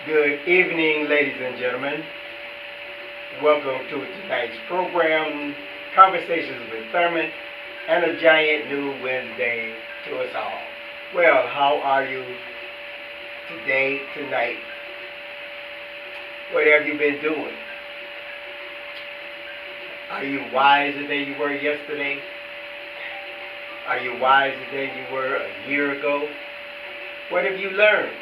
Good evening, ladies and gentlemen. Welcome to tonight's program, Conversations with Thurman, and a giant new Wednesday to us all. Well, how are you today, tonight? What have you been doing? Are you wiser than you were yesterday? Are you wiser than you were a year ago? What have you learned?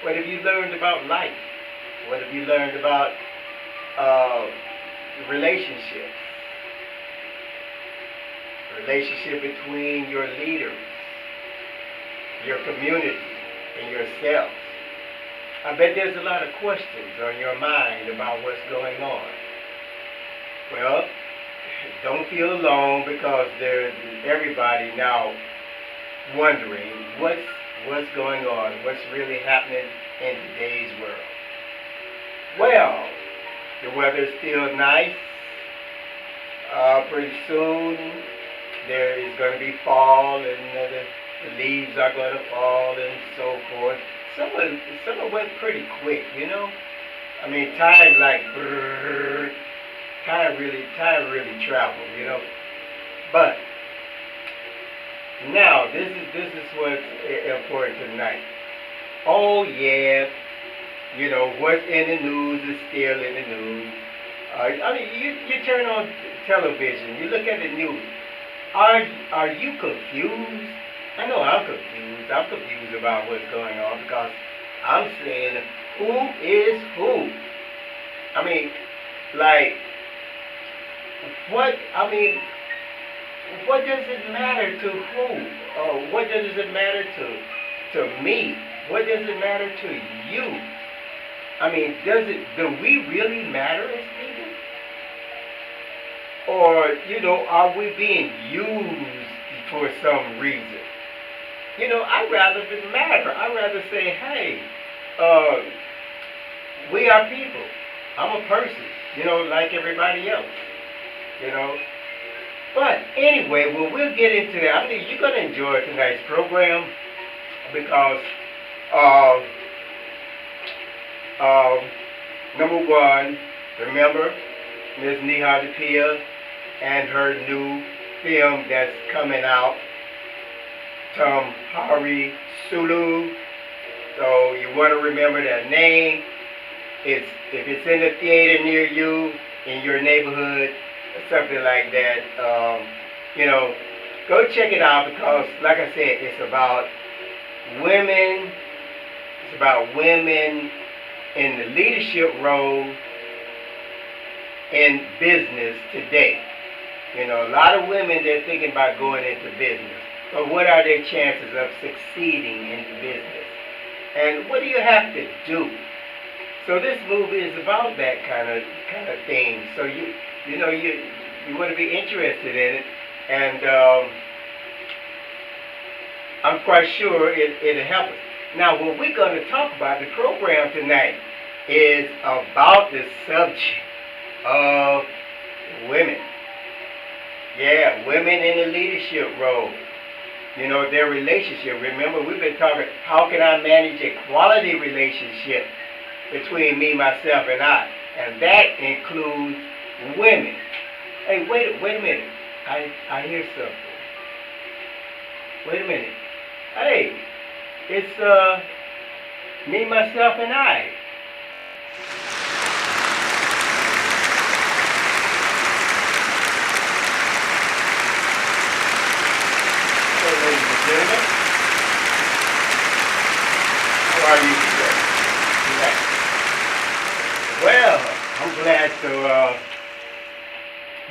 What have you learned about life? What have you learned about uh, relationships? Relationship between your leaders, your community, and yourself. I bet there's a lot of questions on your mind about what's going on. Well, don't feel alone because there's everybody now wondering what's going on, what's really happening in today's world. Well, the weather's still nice. Pretty soon there is going to be fall, and the leaves are going to fall, and so forth. Summer went pretty quick, you know. I mean, time like brrr, time really traveled, you know. But now, this is what's important tonight. Oh yeah, you know what's in the news is still in the news. You turn on television, you look at the news. Are you confused? I know I'm confused. I'm confused about what's going on because I'm saying who is who. I mean, like what? I mean. What does it matter to who? What does it matter to me? What does it matter to you? I mean, do we really matter as people? Or, you know, are we being used for some reason? You know, I'd rather if it matter. I'd rather say, hey, uh, we are people. I'm a person, you know, like everybody else, you know. But anyway, well, we'll get into that. I think you're going to enjoy tonight's program because, uh, uh, number one, remember Ms. Neha Pia and her new film that's coming out, Tom Hari Sulu. So you want to remember that name. If it's in the theater near you, in your neighborhood, something like that, you know, go check it out because, like I said, it's about women. It's about women in the leadership role in business today. You know, a lot of women, they're thinking about going into business, but what are their chances of succeeding in business? And what do you have to do? So this movie is about that kind of thing. So you know, you want to be interested in it, and I'm quite sure it'll help us. Now, what we're going to talk about, the program tonight, is about the subject of women. Yeah, women in the leadership role. You know, their relationship. Remember, we've been talking, how can I manage a quality relationship between me, myself, and I? And that includes women. Hey, wait a minute. I hear something. Wait a minute. Hey, it's me, myself, and I. So, ladies and gentlemen, how are you today? Well, I'm glad to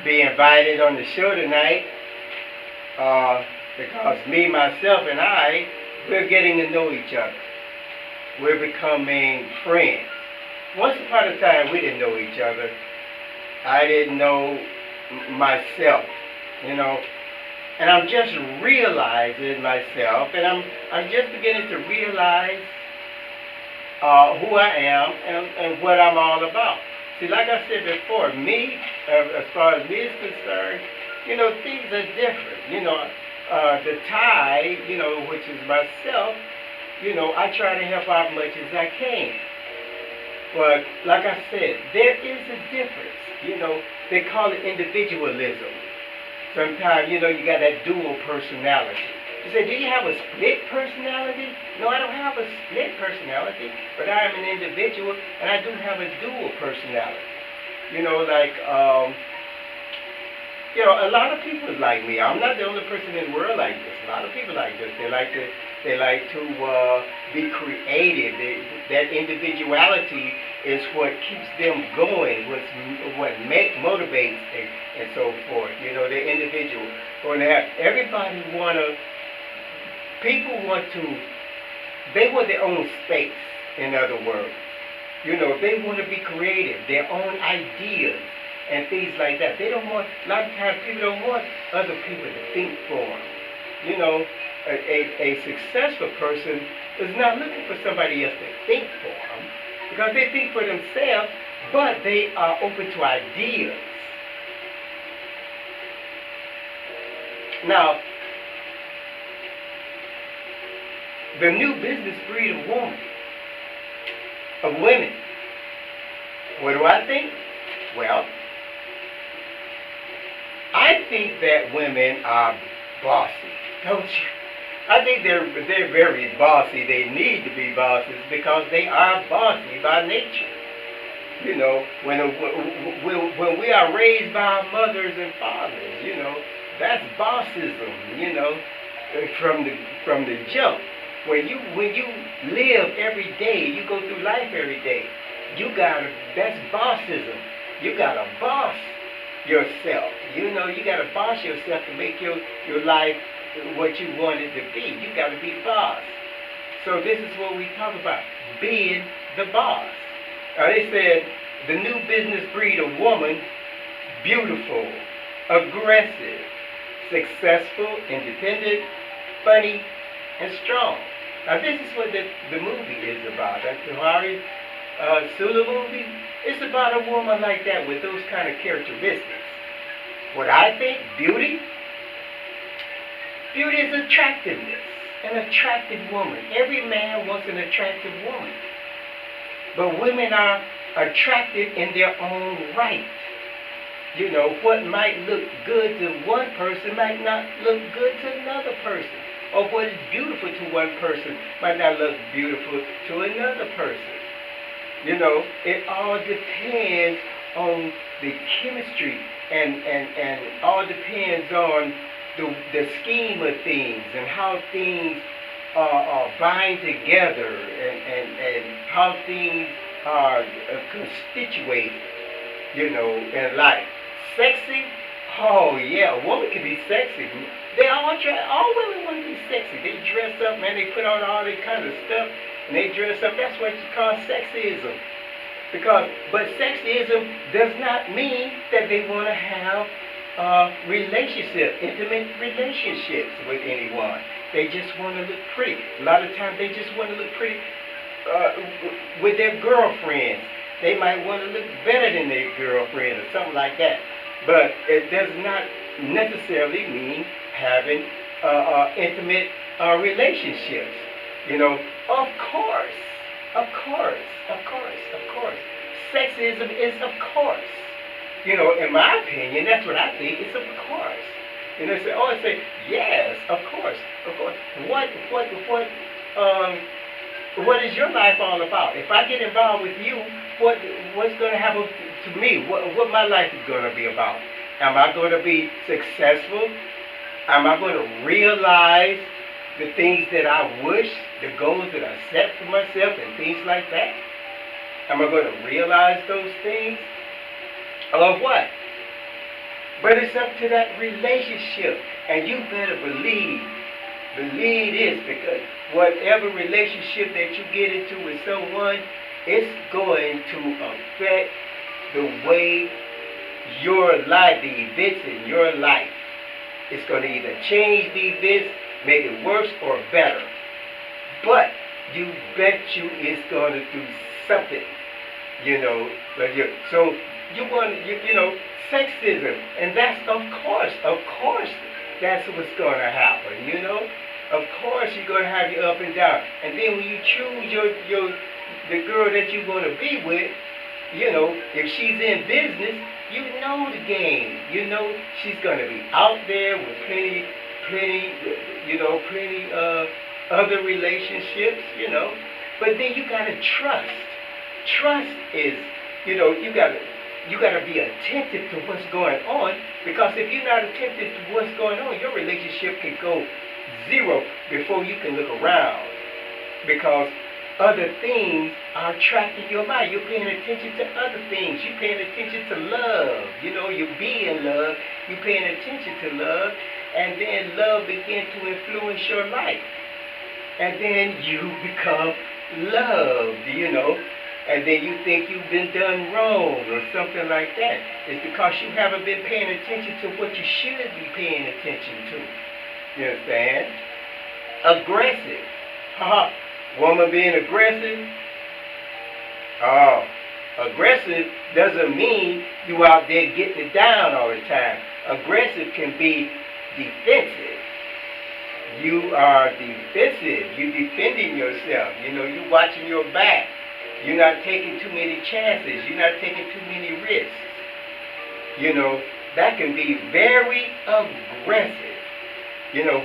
be invited on the show tonight because me, myself, and I, we're getting to know each other. We're becoming friends. Once upon a time, we didn't know each other. I didn't know myself, you know. And I'm just realizing myself, and I'm just beginning to realize who I am and what I'm all about. See, like I said before, me, as far as me is concerned, you know, things are different. You know, the tie, you know, which is myself, I try to help out as much as I can. But like I said, there is a difference. They call it individualism. Sometimes, you got that dual personality. You say, do you have a split personality? No, I don't have a split personality, but I am an individual, and I do have a dual personality. Like, a lot of people like me. I'm not the only person in the world like this. A lot of people like this. They like to be creative. That individuality is what keeps them going. Motivates and so forth. They're individual. When they have everybody wanna, people want to. They want their own space. In other words, they want to be creative. Their own ideas and things like that. They don't want, a lot of times people don't want other people to think for them. A successful person is not looking for somebody else to think for them because they think for themselves, but they are open to ideas. Now, the new business breed of women, what do I think? Well, I think that women are bossy, don't you? I think they're very bossy. They need to be bosses because they are bossy by nature. When we are raised by our mothers and fathers, that's bossism. From the jump. When you live every day, you go through life every day. That's bossism. You gotta boss yourself. You gotta boss yourself to make your life what you want it to be. You gotta be boss. So this is what we talk about, being the boss. They said the new business breed of woman, beautiful, aggressive, successful, independent, funny, and strong. Now this is what the movie is about. That Tahari Sula movie, it's about a woman like that with those kind of characteristics. What I think, beauty is attractiveness. An attractive woman. Every man wants an attractive woman. But women are attractive in their own right. What might look good to one person might not look good to another person. Or what is beautiful to one person might not look beautiful to another person. It all depends on the chemistry and all depends on the scheme of things and how things are bind together and how things are constituted, in life. Sexy? Oh yeah, a woman can be sexy. All women want to be sexy. They dress up, man, they put on all that kind of stuff and they dress up. That's what you call sexism. But sexism does not mean that they want to have intimate relationships with anyone. They just want to look pretty. A lot of times they just want to look pretty with their girlfriends. They might want to look better than their girlfriend or something like that. But it does not necessarily mean having intimate relationships. Of course. Sexism is of course. In my opinion, that's what I think. It's of course. I say, yes, of course. What is your life all about? If I get involved with you, what's going to happen to me? What my life is going to be about? Am I going to be successful? Am I going to realize the things that I wish, the goals that I set for myself and things like that? Am I going to realize those things? Or what? But it's up to that relationship. And you better believe this, because whatever relationship that you get into with someone, it's going to affect the way your life, the events in your life. It's going to either change the events, make it worse or better. But you bet you it's going to do something, So you want, sexism, and that's of course, that's what's going to happen, Of course, you're gonna have your up and down. And then when you choose the girl that you're gonna be with, if she's in business, you know the game. You know she's gonna be out there with plenty other relationships. But then you gotta trust. Trust is, you gotta be attentive to what's going on, because if you're not attentive to what's going on, your relationship can go zero before you can look around, because other things are attracting your mind. You're paying attention to other things. You're paying attention to love. You're being love. You're paying attention to love, and then love begins to influence your life, and then you become loved. And then you think you've been done wrong or something like that. It's because you haven't been paying attention to what you should be paying attention to. You understand? Aggressive. Woman being aggressive. Oh, aggressive doesn't mean you out there getting it down all the time. Aggressive can be defensive. You are defensive. You're defending yourself. You're watching your back. You're not taking too many chances. You're not taking too many risks. That can be very aggressive,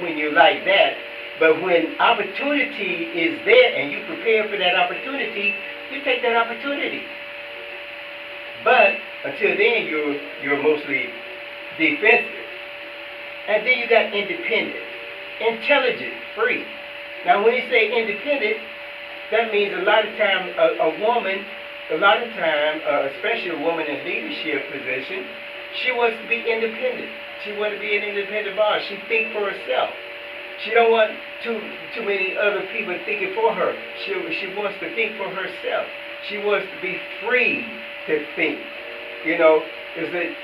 when you're like that. But when opportunity is there and you prepare for that opportunity, you take that opportunity. But until then, you're mostly defensive. And then you got independent, intelligent, free. Now, when you say independent, that means a lot of time a woman, especially a woman in leadership position, she wants to be independent. She wants to be an independent boss. She thinks for herself. She don't want too many other people thinking for her. She wants to think for herself. She wants to be free to think. Is it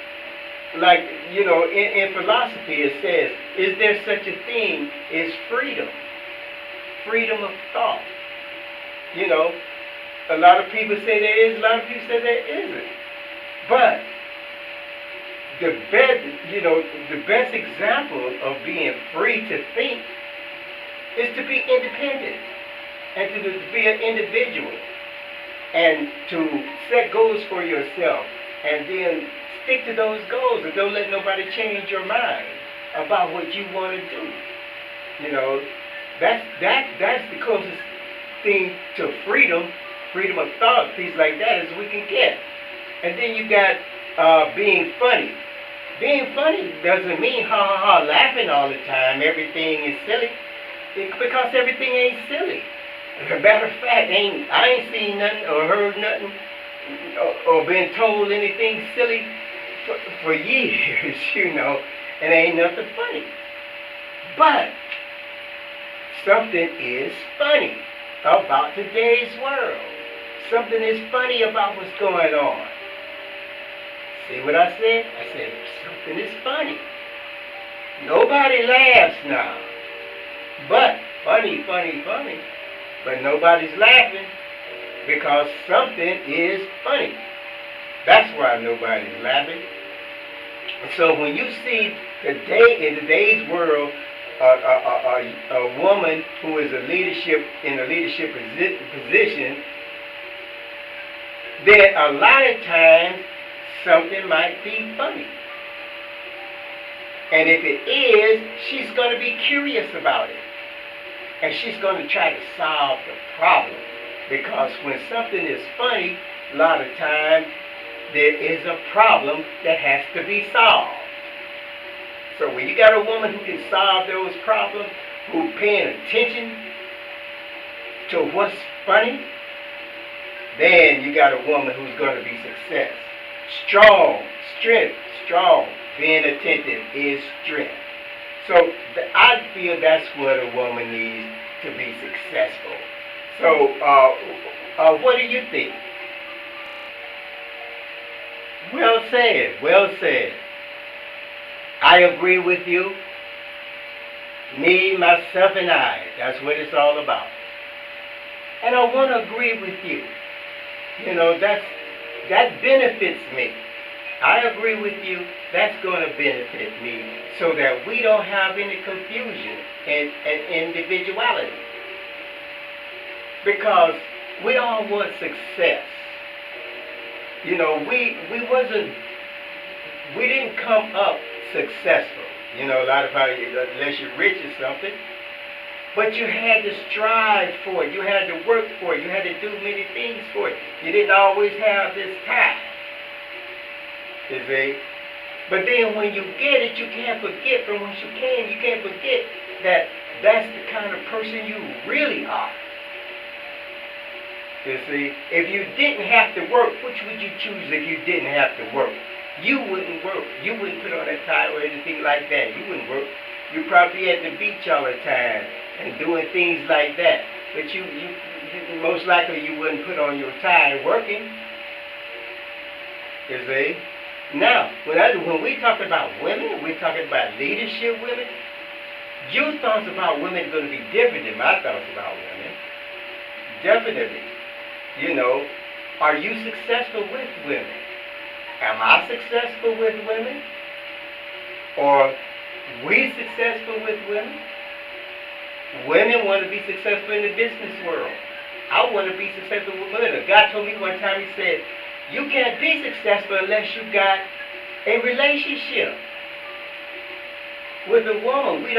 like in philosophy it says, is there such a thing as freedom? Freedom of thought. A lot of people say there is, a lot of people say there isn't. But the best example of being free to think is to be independent and to be an individual and to set goals for yourself and then stick to those goals and don't let nobody change your mind about what you want to do. That's the closest thing to freedom of thought, things like that, as we can get. And then you got being funny. Being funny doesn't mean laughing all the time. Everything is silly, because everything ain't silly. As a matter of fact, I ain't seen nothing or heard nothing or been told anything silly for years. And ain't nothing funny. But something is funny about today's world. Something is funny about what's going on. See what I said? I said something is funny. Nobody laughs now. But funny. But nobody's laughing because something is funny. That's why nobody's laughing. So when you see in today's world, a woman who is in a leadership position, then a lot of times something might be funny. And if it is, she's going to be curious about it. And she's going to try to solve the problem. Because when something is funny, a lot of times there is a problem that has to be solved. So when you got a woman who can solve those problems, who's paying attention to what's funny, then you got a woman who's going to be success. Strong. Being attentive is strength. So I feel that's what a woman needs to be successful. So what do you think? Well said. I agree with you. Me, myself, and I. That's what it's all about. And I want to agree with you. That benefits me. I agree with you. That's going to benefit me so that we don't have any confusion and individuality. Because we all want success. You know, we didn't come up successful. You know, a lot of people, unless you're rich or something. But you had to strive for it. You had to work for it. You had to do many things for it. You didn't always have this time. You see? But then when you get it, you can't forget from whence you came. You can't forget that that's the kind of person you really are. You see? If you didn't have to work, which would you choose if you didn't have to work? You wouldn't work. You wouldn't put on a tie or anything like that. You wouldn't work. You'd probably be at the beach all the time and doing things like that. But you most likely you wouldn't put on your tie working. You see? Now, when we talk about women, we're talking about leadership women. Your thoughts about women are going to be different than my thoughts about women. Definitely. You know, are you successful with women? Am I successful with women? Or we successful with women? Women want to be successful in the business world. I want to be successful with women. A guy told me one time, he said, you can't be successful unless you got a relationship with a woman. We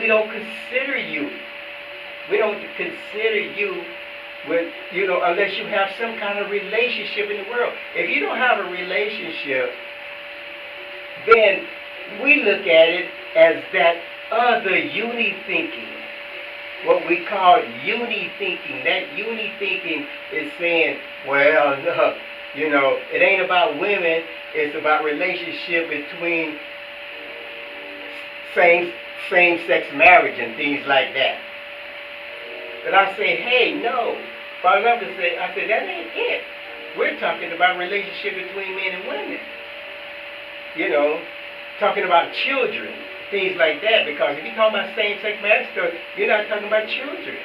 don't consider you. We don't consider you with, you know, unless you have some kind of relationship in the world. If you don't have a relationship, then we look at it as that other uni-thinking. What we call uni-thinking. That uni-thinking is saying, well, no, you know, it ain't about women, it's about relationship between same-sex marriage and things like that. But I say, hey, no. For example, I said, that ain't it. We're talking about relationship between men and women. You know, talking about children, things like that. Because if you're talking about same-sex marriage stuff, you're not talking about children.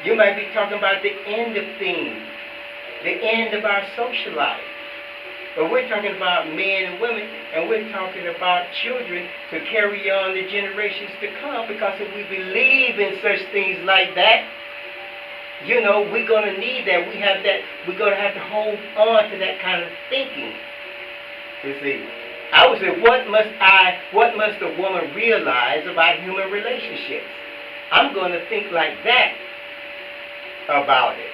You might be talking about the end of things, the end of our social life. But we're talking about men and women, and we're talking about children to carry on the generations to come. Because if we believe in such things like that, you know, we're going to need that. We're going to have to hold on to that kind of thinking. You see, I would say, what must a woman realize about human relationships? I'm going to think like that about it.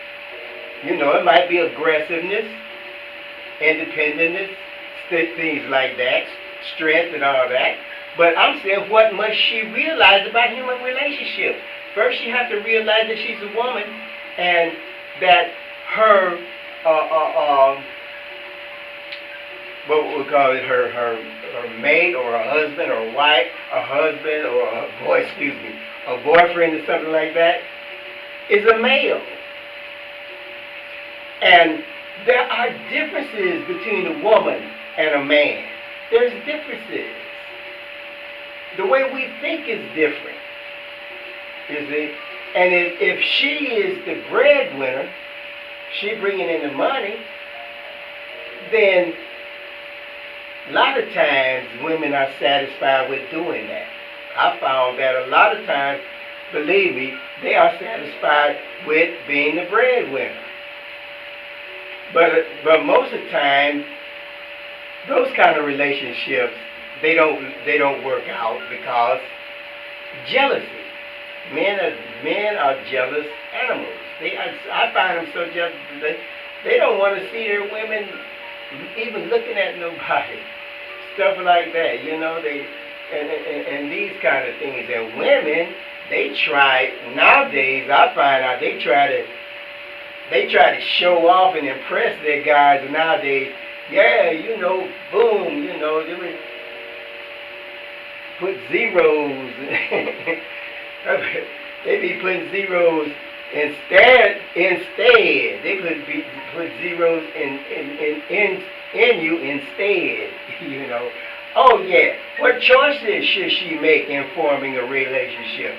You know, it might be aggressiveness, independence, things like that, strength and all that. But I'm saying, what must she realize about human relationships? First, she has to realize that she's a woman and that her, what we call it, her mate or her husband or wife, a husband or a boyfriend or something like that, is a male. And there are differences between a woman and a man. There's differences. The way we think is different. You see? And if she is the breadwinner, she bringing in the money, then a lot of times women are satisfied with doing that. I found that a lot of times, believe me, they are satisfied with being the breadwinner. But most of the time, those kind of relationships, they don't work out because jealousy. Men are jealous animals. I find them so jealous. They don't want to see their women even looking at nobody. Stuff like that, you know. And these kind of things. And women, they try nowadays. I find out they try to show off and impress their guys nowadays. Yeah, you know, boom, you know, they would put zeros. They be putting zeros instead. They could put zeros in you instead. You know. Oh yeah. What choices should she make in forming a relationship?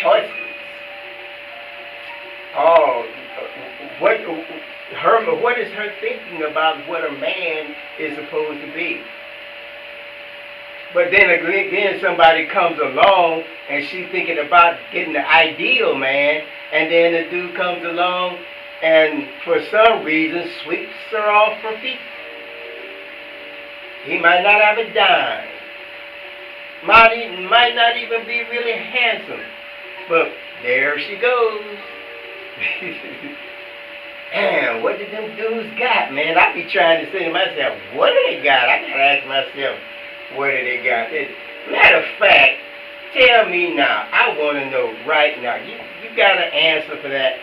Choices. Oh, what her what is her thinking about what a man is supposed to be? But then again, somebody comes along and she's thinking about getting the ideal man, and then the dude comes along and for some reason sweeps her off her feet. He might not have a dime, might not even be really handsome, but there she goes. Man, what did them dudes got, man? I be trying to say to myself, what do they got? I gotta ask myself, what do they got? Matter of fact, tell me now. I want to know right now. You got an answer for that?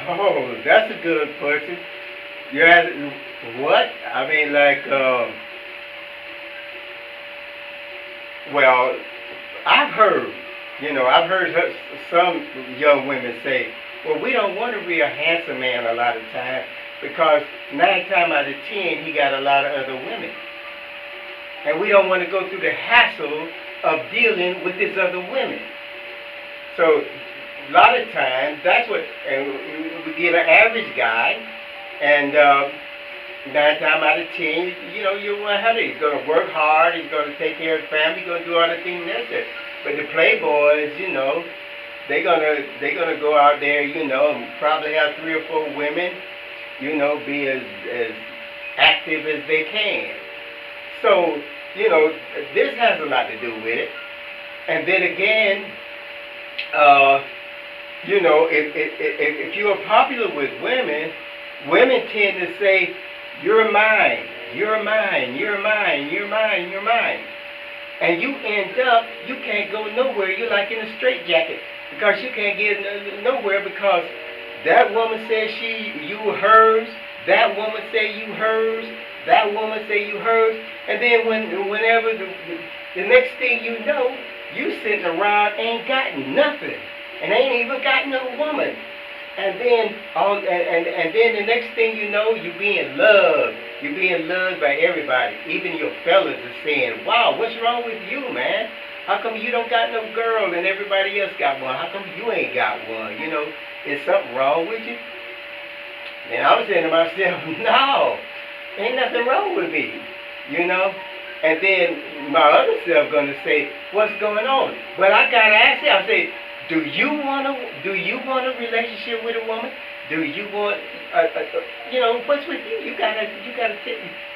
Oh, that's a good question. You ask, what? I mean, like, well, I've heard some young women say, well, we don't want a real handsome man a lot of times because 9 times out of 10 he got a lot of other women. And we don't want to go through the hassle of dealing with his other women. So a lot of times that's what, and we get an average guy, and 9 times out of 10, you want to have it. He's going to work hard, he's going to take care of the family, he's going to do all the things necessary. But the playboys, they're gonna go out there, and probably have 3 or 4 women, be as active as they can. So, this has a lot to do with it. And then again, if you are popular with women, women tend to say, you're mine, you're mine, you're mine, you're mine, you're mine. And you end up, you can't go nowhere. You're like in a straitjacket because you can't get nowhere because that woman says you hers, that woman say you hers, that woman say you hers, and then whenever the next thing you know, you sitting around ain't got nothing and ain't even got no woman. And then then the next thing you know, you're being loved. You're being loved by everybody. Even your fellas are saying, wow, what's wrong with you, man? How come you don't got no girl and everybody else got one? How come you ain't got one? Is something wrong with you? And I was saying to myself, no, ain't nothing wrong with me, And then my other self gonna say, what's going on? But I gotta ask you, I say, do you want a relationship with a woman? Do you want, what's with you? You gotta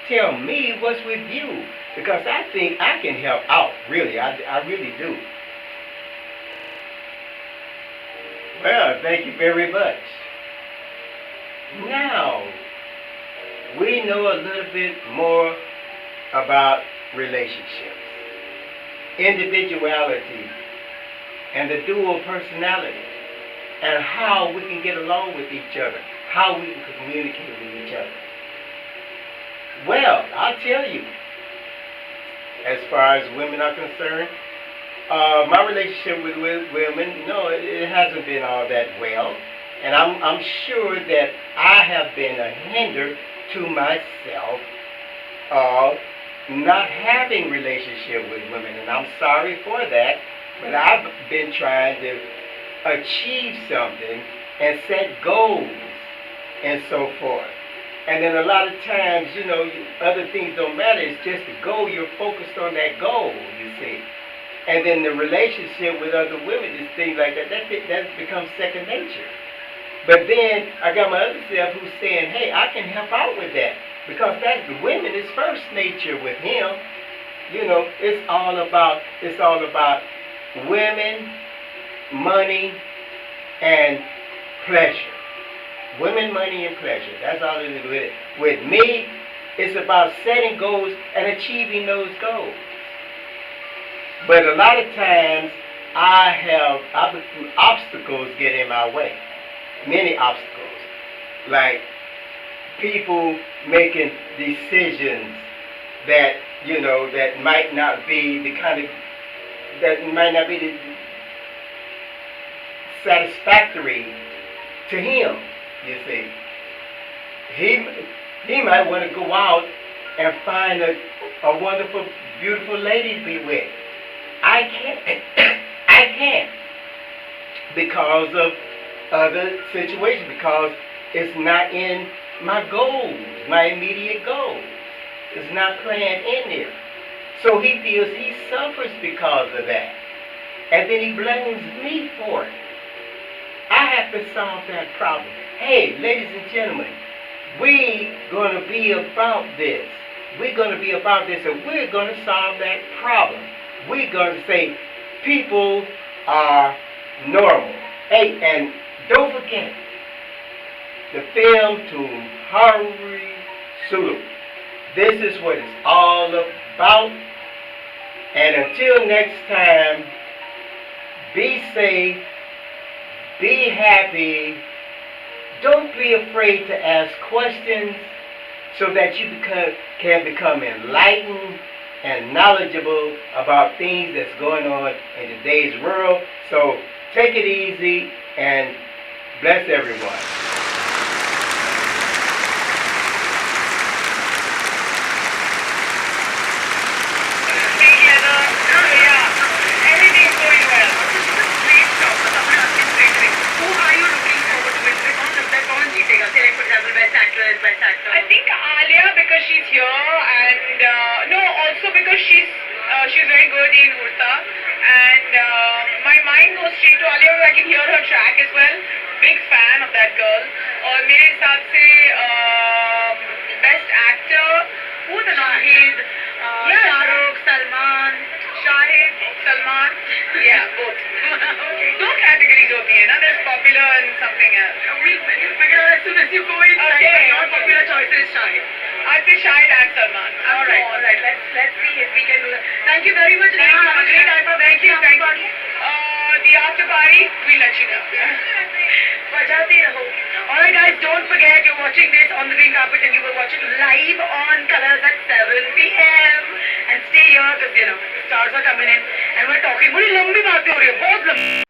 tell me what's with you, because I think I can help out. Really, I really do. Well, thank you very much. Now we know a little bit more about relationships, individuality, and the dual personality, and how we can get along with each other, how we can communicate with each other. Well, I'll tell you, as far as women are concerned, my relationship with women, no, it hasn't been all that well, and I'm sure that I have been a hinder to myself not having relationship with women, and I'm sorry for that. But I've been trying to achieve something and set goals and so forth. And then a lot of times, other things don't matter. It's just the goal. You're focused on that goal, you see. And then the relationship with other women, just things like that, that becomes second nature. But then I got my other self who's saying, hey, I can help out with that. Because that's the women is first nature with him. It's all about women, money, and pleasure. Women, money, and pleasure. That's all it is with it. With me, it's about setting goals and achieving those goals. But a lot of times, obstacles get in my way. Many obstacles. Like people making decisions that, that might not be the satisfactory to him, you see. He might want to go out and find a wonderful, beautiful lady to be with. I can't. I can't. Because of other situations because it's not in my goals, my immediate goals. It's not planned in there. So he feels he suffers because of that. And then he blames me for it. I have to solve that problem. Hey, ladies and gentlemen, we're going to be about this. We're going to be about this and we're going to solve that problem. We're going to say people are normal. Hey, and don't forget the film to Harry Sulu. This is what it's all about. And until next time, be safe, be happy. Don't be afraid to ask questions so that you can become enlightened and knowledgeable about things that's going on in today's world. So take it easy and bless everyone. I think Alia because she's here and no also because she's very good in Urta and my mind goes straight to Alia. I can hear her track as well. Big fan of that girl. और मेरे हिसाब से best actor who the Shahid, Shahrukh, Salman, Shahid, Salman, yeah both. दो categories होती है ना. There's popular and something else. We'll figure out as soon as you go in. Okay. Not popular choice is Shahid. I'd say Shahid and Salman. All right. Let's see if we can do that. Thank you very much. Thank you. Have a great time. Thank you. The after party, we'll let you know. बजाते रहो. Alright guys, don't forget you're watching this on the green carpet and you will watch it live on Colors at 7 p.m. And stay here because you know stars are coming in and we're talking. बड़ी लंबी बातें हो रही है, बहुत लंबी.